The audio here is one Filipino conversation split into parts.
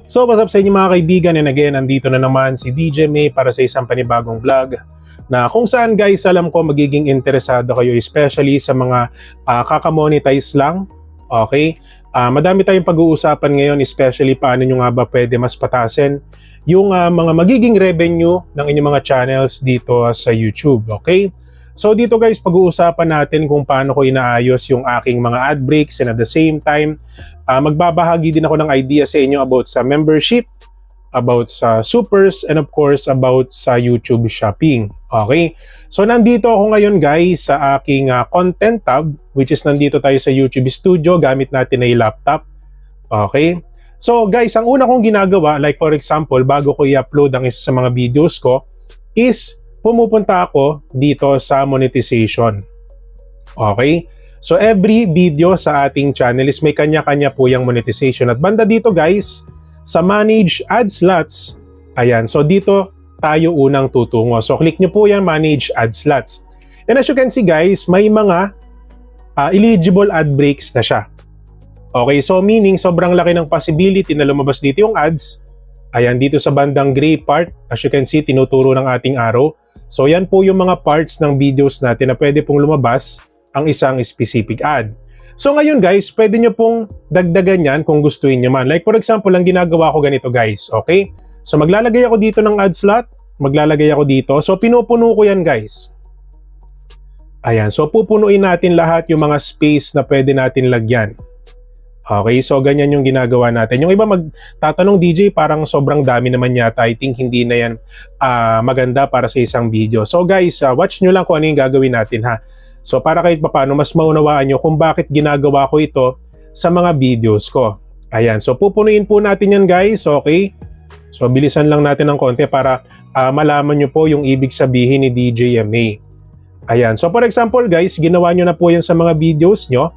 So what's up sa inyo mga kaibigan, and again, andito na naman si DJ May para sa isang panibagong vlog na kung saan guys alam ko magiging interesado kayo, especially sa mga kakamonetize lang. Okay? Madami tayong pag-uusapan ngayon, especially paano nyo nga ba pwede mas patasin yung mga magiging revenue ng inyong mga channels dito sa YouTube. Okay? So dito guys, pag-uusapan natin kung paano ko inaayos yung aking mga ad breaks, and at the same time, magbabahagi din ako ng idea sa inyo about sa membership, about sa supers, and of course about sa YouTube shopping. Okay? So nandito ako ngayon guys sa aking content tab, which is nandito tayo sa YouTube Studio, gamit natin ay laptop. Okay? So guys, ang una kong ginagawa, like for example, bago ko i-upload ang isa sa mga videos ko, is pumupunta ako dito sa monetization. Okay? So every video sa ating channel is may kanya-kanya po yung monetization. At banda dito guys, sa Manage Ad Slots, ayan, so dito tayo unang tutungo. So click nyo po yan, Manage Ad Slots. And as you can see guys, may mga eligible ad breaks na siya. Okay, so meaning sobrang laki ng possibility na lumabas dito yung ads. Ayan, dito sa bandang gray part, as you can see, tinuturo ng ating arrow. So yan po yung mga parts ng videos natin na pwede pong lumabas ang isang specific ad. So ngayon guys, pwede nyo pong dagdagan yan kung gustuin nyo man. Like for example, ang ginagawa ko ganito guys, okay? So maglalagay ako dito ng ad slot, maglalagay ako dito. So pinupuno ko yan guys. Ayan, so pupunuin natin lahat yung mga space na pwede natin lagyan. Okay, so ganyan yung ginagawa natin. Yung iba magtatanong, DJ, parang sobrang dami naman yata. I think hindi na yan maganda para sa isang video. So guys, watch nyo lang kung ano yung gagawin natin ha. So para kahit paano mas maunawaan nyo kung bakit ginagawa ko ito sa mga videos ko. Ayan, so pupunuin po natin yan guys, okay? So bilisan lang natin ng konti para malaman nyo po yung ibig sabihin ni DJ MA. Ayan, so for example guys, ginawa nyo na po yan sa mga videos nyo.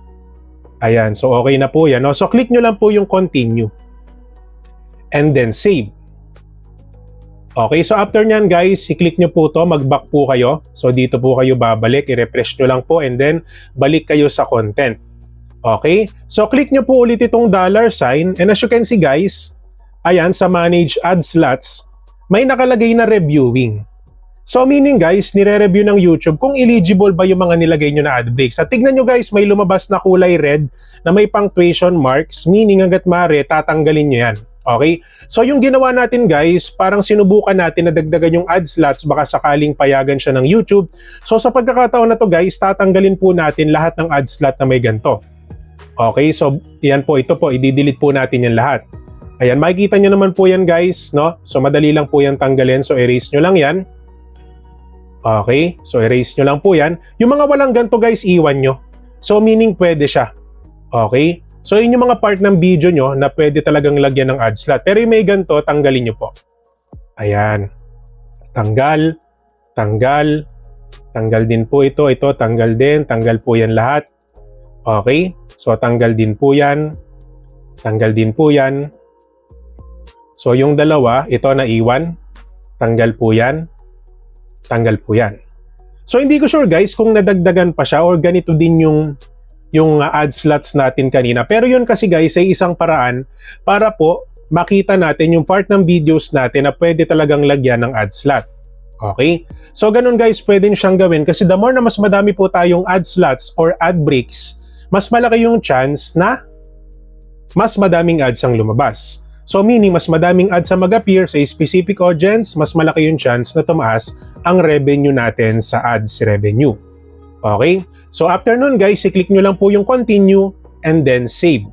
Ayan, so okay na po yan. No? So click nyo lang po yung continue. And then save. Okay, so after nyan guys, i-click nyo po to, mag-back po kayo. So dito po kayo babalik, i-refresh nyo lang po, and then balik kayo sa content. Okay, so click nyo po ulit itong $sign, and as you can see guys, ayan, sa Manage Ad Slots, may nakalagay na reviewing. So meaning guys, nire-review ng YouTube kung eligible ba yung mga nilagay nyo na ad breaks. At tignan nyo guys, may lumabas na kulay red na may punctuation marks, meaning hanggat maaari, tatanggalin nyo yan. Okay? So yung ginawa natin guys, parang sinubukan natin na dagdagan yung ad slots, baka sakaling payagan siya ng YouTube. So sa pagkakataon na to guys, tatanggalin po natin lahat ng ad slot na may ganito. Okay? So yan po, ito po, i-delete po natin yan lahat. Ayan, makikita nyo naman po yan guys, no? So madali lang po yan tanggalin, so erase nyo lang yan. Okay, so erase nyo lang po yan. Yung mga walang ganito guys, iwan nyo. So meaning pwede siya. Okay, so yun yung mga part ng video nyo na pwede talagang lagyan ng ad slot. Pero yung may ganito, tanggalin nyo po. Ayan. Tanggal. Tanggal. Tanggal din po ito. Ito, tanggal din. Tanggal po yan lahat. Okay, so tanggal din po yan. Tanggal din po yan. So yung dalawa, ito na iwan. Tanggal po yan. Tanggal po yan. So hindi ko sure guys kung nadagdagan pa siya or ganito din yung ad slots natin kanina. Pero yun kasi guys ay isang paraan para po makita natin yung part ng videos natin na pwede talagang lagyan ng ad slot. Okay? So ganun guys, pwede siyang gawin kasi the more na mas madami po tayong ad slots or ad breaks, mas malaki yung chance na mas madaming ads ang lumabas. So meaning mas madaming ads ang mag-appear sa specific audience, mas malaki yung chance na tumaas ang revenue natin sa ads revenue. Okay? So after nun guys, i-click nyo lang po yung continue and then save.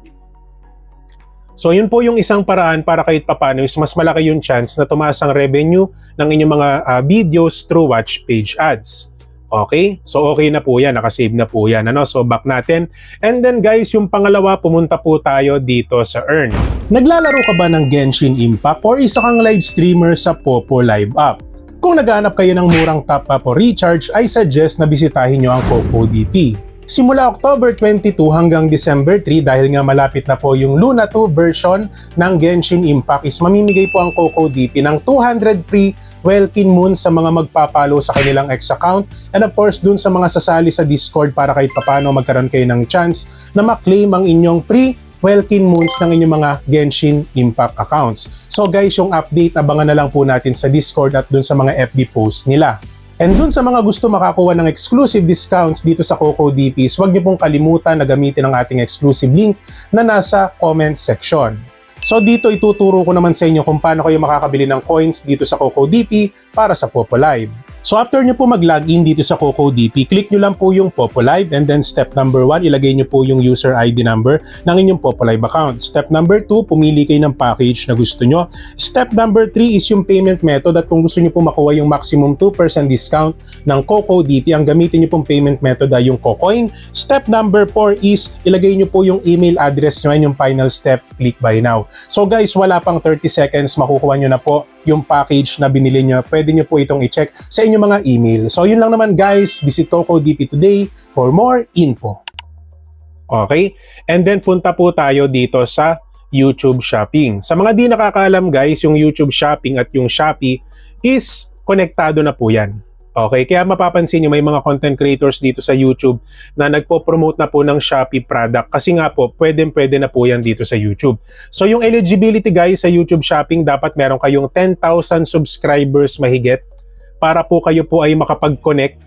So yun po yung isang paraan para kahit papano is mas malaki yung chance na tumaas ang revenue ng inyong mga videos through watch page ads. Okay? So okay na po yan, nakasave na po yan. Ano? So back natin. And then guys, yung pangalawa, pumunta po tayo dito sa Earn. Naglalaro ka ba ng Genshin Impact or isa kang live streamer sa Popo Live app? Kung naghahanap kayo ng murang top-up o recharge, ay suggest na bisitahin nyo ang CocoDT. Simula October 22 hanggang December 3, dahil nga malapit na po yung Luna 2 version ng Genshin Impact, is mamimigay po ang CocoDT ng 200 free Welkin Moon sa mga magpapalo sa kanilang X account, and of course dun sa mga sasali sa Discord para kahit papano magkaroon kayo ng chance na maklaim ang inyong free Welkin Moons ng inyong mga Genshin Impact accounts. So guys, yung update, abangan na lang po natin sa Discord at dun sa mga FB posts nila. And dun sa mga gusto makakuha ng exclusive discounts dito sa CocoDPs, huwag niyo pong kalimutan na gamitin ang ating exclusive link na nasa comment section. So dito ituturo ko naman sa inyo kung paano kayo makakabili ng coins dito sa CocoDP para sa PopoLive. So after nyo po mag-login dito sa CocoDP, click nyo lang po yung PopoLive and then step number 1, ilagay nyo po yung user ID number ng inyong PopoLive account. Step number 2, pumili kayo ng package na gusto nyo. Step number 3 is yung payment method at kung gusto nyo po makuha yung maximum 2% discount ng CocoDP, ang gamitin nyo pong payment method ay yung Cocoin. Step number 4 is ilagay nyo po yung email address nyo and yung final step, click buy now. So guys, wala pang 30 seconds, makukuha nyo na po yung package na binili nyo. Pwede nyo po itong i-check sa inyong mga email. So yun lang naman guys, visit CocoDP today for more info. Okay, and then punta po tayo dito sa YouTube Shopping. Sa mga di nakakaalam guys, yung YouTube Shopping at yung Shopee is konektado na po yan. Okay, kaya mapapansin nyo may mga content creators dito sa YouTube na nagpo-promote na po ng Shopee product kasi nga po pwede na po yan dito sa YouTube. So yung eligibility guys sa YouTube Shopping, dapat meron kayong 10,000 subscribers mahigit para po kayo po ay makapag-connect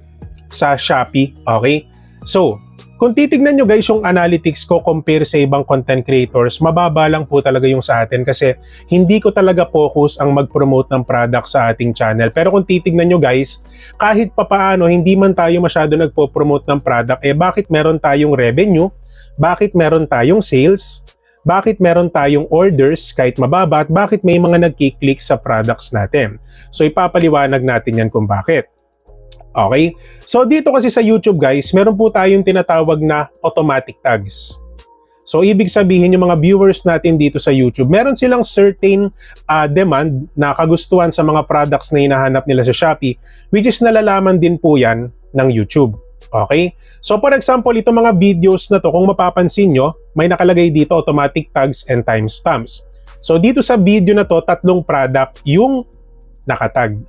sa Shopee. Okay, so kung titignan nyo guys yung analytics ko compare sa ibang content creators, mababa lang po talaga yung sa atin kasi hindi ko talaga focus ang mag-promote ng product sa ating channel. Pero kung titignan nyo guys, kahit papaano hindi man tayo masyado nagpo-promote ng product, bakit meron tayong revenue? Bakit meron tayong sales? Bakit meron tayong orders kahit mababa? At bakit may mga nagki-click sa products natin? So ipapaliwanag natin yan kung bakit. Okay? So dito kasi sa YouTube guys, meron po tayong tinatawag na automatic tags. So ibig sabihin yung mga viewers natin dito sa YouTube, meron silang certain demand na kagustuhan sa mga products na hinahanap nila sa Shopee, which is nalalaman din po yan ng YouTube. Okay? So for example, itong mga videos na to, kung mapapansin nyo, may nakalagay dito automatic tags and timestamps. So dito sa video na to, 3 product yung nakatag.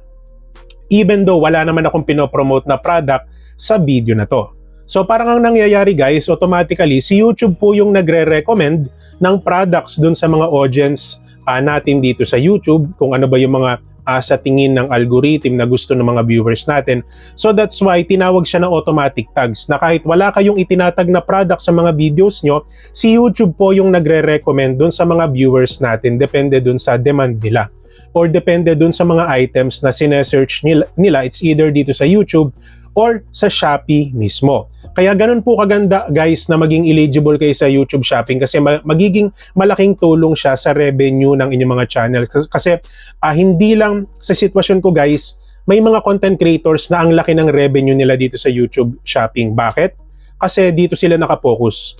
Even though wala naman akong pinopromote na product sa video na to. So parang ang nangyayari guys, automatically si YouTube po yung nagre-recommend ng products dun sa mga audience natin dito sa YouTube, kung ano ba yung mga sa tingin ng algorithm na gusto ng mga viewers natin. So that's why tinawag siya na automatic tags, na kahit wala kayong itinatag na product sa mga videos nyo, si YouTube po yung nagre-recommend dun sa mga viewers natin, depende dun sa demand nila. Or depende dun sa mga items na sinesearch nila, it's either dito sa YouTube or sa Shopee mismo. Kaya ganun po kaganda guys na maging eligible kayo sa YouTube Shopping kasi magiging malaking tulong siya sa revenue ng inyong mga channel. Kasi hindi lang sa sitwasyon ko guys, may mga content creators na ang laki ng revenue nila dito sa YouTube Shopping. Bakit? Kasi dito sila nakapokus.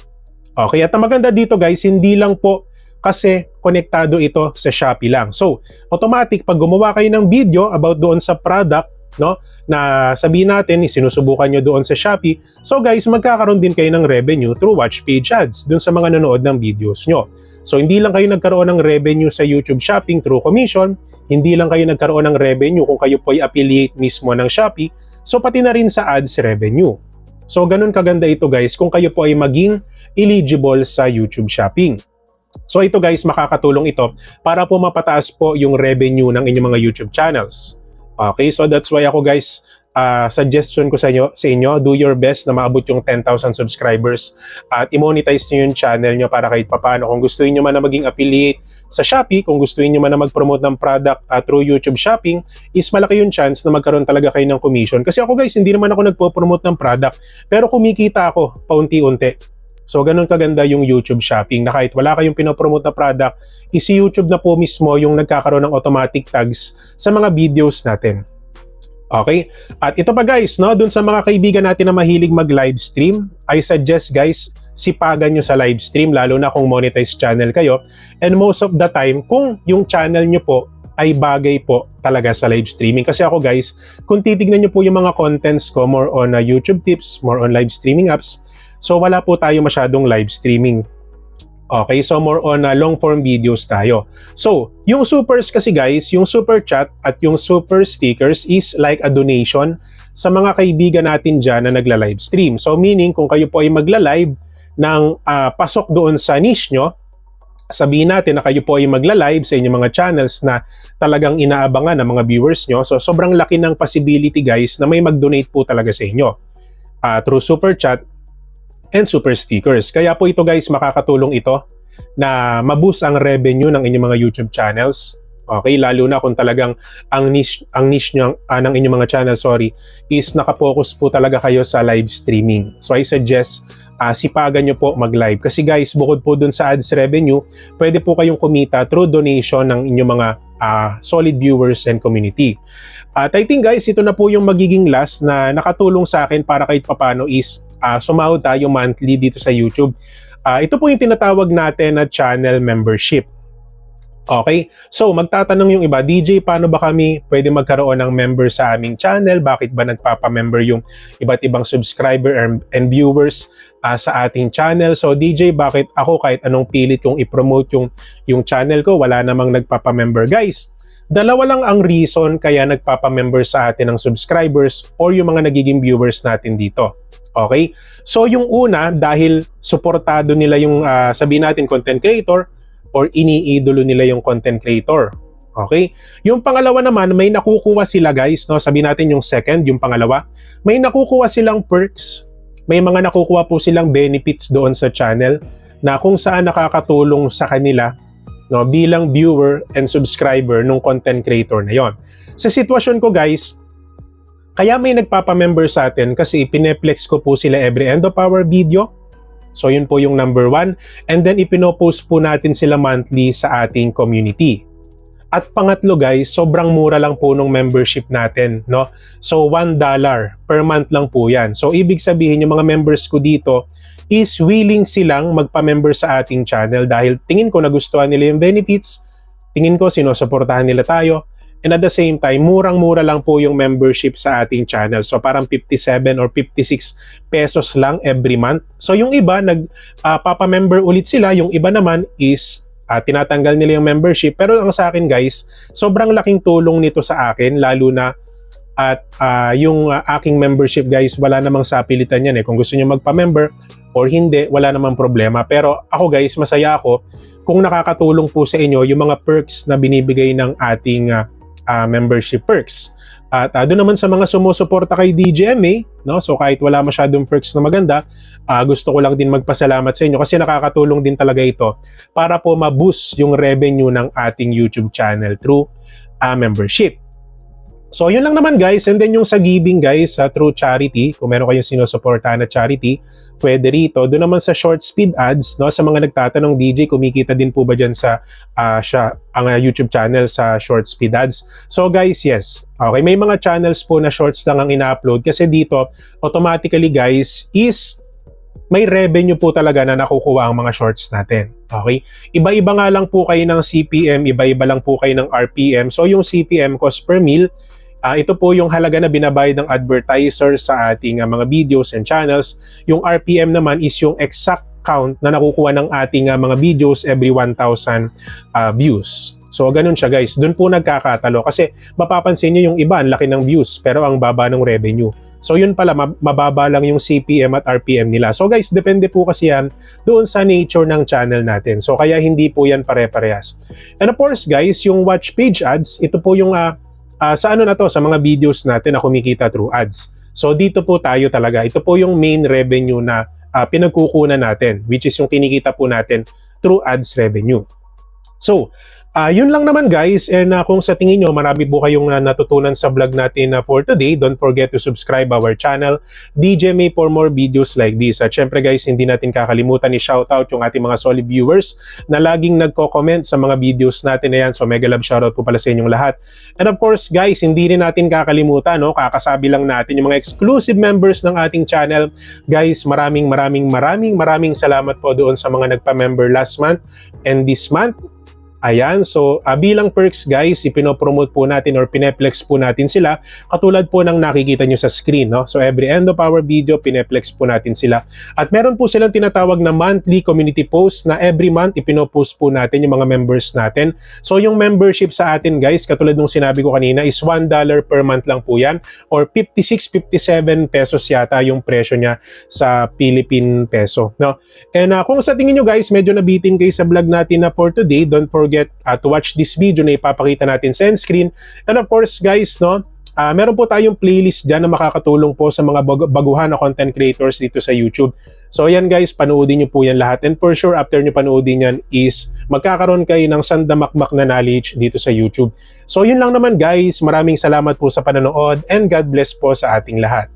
Okay, at ang maganda dito guys, hindi lang po kasi konektado ito sa Shopee lang. So, automatic pag gumawa kayo ng video about doon sa product, no, na sabihin natin sinusubukan nyo doon sa Shopee, so guys, magkakaroon din kayo ng revenue through watch page ads doon sa mga nanonood ng videos nyo. So, hindi lang kayo nagkaroon ng revenue sa YouTube Shopping through commission, hindi lang kayo nagkaroon ng revenue kung kayo po ay affiliate mismo ng Shopee, so pati na rin sa ads revenue. So, ganun kaganda ito guys kung kayo po ay maging eligible sa YouTube Shopping. So ito guys, makakatulong ito para po mapataas po yung revenue ng inyong mga YouTube channels. Okay, so that's why ako guys, suggestion ko sa inyo, do your best na maabot yung 10,000 subscribers at i-monetize nyo yung channel nyo para kahit papano. Kung gusto niyo man na maging affiliate sa Shopee, kung gusto niyo man na mag-promote ng product through YouTube Shopping, is malaki yung chance na magkaroon talaga kayo ng commission. Kasi ako guys, hindi naman ako nagpo-promote ng product, pero kumikita ako paunti-unti. So, ganun kaganda yung YouTube Shopping na kahit wala kayong pinopromote na product, si YouTube na po mismo yung nagkakaroon ng automatic tags sa mga videos natin. Okay? At ito pa guys, no, dun sa mga kaibigan natin na mahilig mag-livestream, I suggest guys, sipagan nyo sa livestream, lalo na kung monetized channel kayo. And most of the time, kung yung channel nyo po ay bagay po talaga sa live streaming. Kasi ako guys, kung titignan nyo po yung mga contents ko, more on YouTube tips, more on live streaming apps, so wala po tayo masyadong live streaming. Okay, so more on long form videos tayo. So, yung supers kasi guys, yung super chat at yung super stickers is like a donation sa mga kaibigan natin dyan na nagla-live stream. So meaning, kung kayo po ay magla-live ng pasok doon sa niche nyo, sabihin natin na kayo po ay magla-live sa inyong mga channels na talagang inaabangan ng mga viewers nyo. So sobrang laki ng possibility guys na may mag-donate po talaga sa inyo through super chat and super stickers. Kaya po ito guys, makakatulong ito na ma-boost ang revenue ng inyong mga YouTube channels. Okay, lalo na kung talagang ang niche nyo, ng inyong mga channel, is nakapokus po talaga kayo sa live streaming. So I suggest sipagan nyo po mag-live. Kasi guys, bukod po dun sa ads revenue, pwede po kayong kumita through donation ng inyong mga solid viewers and community. At I think guys, ito na po yung magiging last na nakatulong sa akin para kahit papano is sumahod tayo monthly dito sa YouTube. Ito po yung tinatawag natin na channel membership. Okay, so magtatanong yung iba, DJ, paano ba kami pwede magkaroon ng member sa aming channel? Bakit ba nagpapa-member yung iba't ibang subscriber and viewers sa ating channel? So DJ, bakit ako kahit anong pilit kong i-promote yung channel ko, wala namang nagpapa-member? Guys, dalawa lang ang reason kaya nagpapa-member sa atin ng subscribers or yung mga nagiging viewers natin dito. Okay, so yung una, dahil suportado nila yung sabihin natin content creator, or iniidolo nila yung content creator. Okay? Yung pangalawa naman, may nakukuha sila guys, no? Sabihin natin yung second, yung pangalawa, may nakukuha silang perks, may mga nakukuha po silang benefits doon sa channel na kung saan nakakatulong sa kanila, no, bilang viewer and subscriber ng content creator na yon. Sa sitwasyon ko guys, kaya may nagpapa-member sa atin kasi pineplex ko po sila every end of our video. So yun po yung number 1. And then ipinopost po natin sila monthly sa ating community. At pangatlo guys, sobrang mura lang po nung membership natin, no? So $1 per month lang po yan. So ibig sabihin yung mga members ko dito is willing silang magpa-member sa ating channel dahil tingin ko nagustuhan nila yung benefits, tingin ko sinusuportahan nila tayo. And at the same time, murang-mura lang po yung membership sa ating channel. So parang 57 or 56 pesos lang every month. So yung iba, papa-member ulit sila. Yung iba naman is tinatanggal nila yung membership. Pero ang sa akin guys, sobrang laking tulong nito sa akin. Lalo na at yung aking membership guys, wala namang sapilitan yan eh. Kung gusto nyo magpa-member or hindi, wala namang problema. Pero ako guys, masaya ako kung nakakatulong po sa inyo yung mga perks na binibigay ng ating membership perks. At doon naman sa mga sumusuporta kay DJMA, no? So kahit wala masyadong perks na maganda, gusto ko lang din magpasalamat sa inyo kasi nakakatulong din talaga ito para po ma-boost yung revenue ng ating YouTube channel through membership. So yun lang naman guys, and then yung sa giving guys, through charity, kung meron kayong sinusuportahan na charity, pwede rito. Doon naman sa short speed ads, no, sa mga nagtatanong, DJ, kumikita din po ba dyan sa ang YouTube channel sa short speed ads? So guys, yes. Okay, may mga channels po na shorts lang ang ina-upload kasi dito, automatically guys, is may revenue po talaga na nakukuha ang mga shorts natin. Okay? Iba-iba nga lang po kayo ng CPM, iba-iba lang po kayo ng RPM. So yung CPM, cost per mil, ito po yung halaga na binabayad ng advertiser sa ating mga videos and channels. Yung RPM naman is yung exact count na nakukuha ng ating mga videos every 1,000 views. So ganun siya guys. Doon po nagkakatalo kasi mapapansin niyo yung iba ang laki ng views pero ang baba ng revenue. So yun pala, mababa lang yung CPM at RPM nila. So guys, depende po kasi yan doon sa nature ng channel natin. So kaya hindi po yan pare-parehas. And of course guys, yung watch page ads, ito po yung sa ano na to, sa mga videos natin na kumikita through ads. So dito po tayo talaga, ito po yung main revenue na pinagkukunan natin, which is yung kinikita po natin through ads revenue. So, yun lang naman guys, and kung sa tingin nyo marami po kayong natutunan sa vlog natin for today, don't forget to subscribe our channel, DJ May, for more videos like this. At syempre guys, hindi natin kakalimutan i-shoutout yung ating mga solid viewers na laging nagko-comment sa mga videos natin na yan. So mega love shoutout po pala sa inyong lahat. And of course guys, hindi rin natin kakalimutan, no? Kakasabi lang natin yung mga exclusive members ng ating channel. Guys, maraming salamat po doon sa mga nagpa-member last month and this month. Ayan, so bilang perks guys, ipinopromote po natin or pineplex po natin sila katulad po ng nakikita nyo sa screen. No? So every end of our video, pineplex po natin sila. At meron po silang tinatawag na monthly community post na every month ipinopost po natin yung mga members natin. So yung membership sa atin guys, katulad nung sinabi ko kanina, is $1 per month lang po yan or 56-57 pesos yata yung presyo niya sa Philippine peso. No? And kung sa tingin nyo guys, medyo nabitin kayo sa vlog natin na for today, don't forget to watch this video na ipapakita natin sa end screen. And of course guys, no, meron po tayong playlist dyan na makakatulong po sa mga baguhan na content creators dito sa YouTube. So yan guys, panoodin nyo po yan lahat. And for sure, after nyo panoodin yan is magkakaroon kayo ng sandamakmak na knowledge dito sa YouTube. So yun lang naman guys, maraming salamat po sa panonood and God bless po sa ating lahat.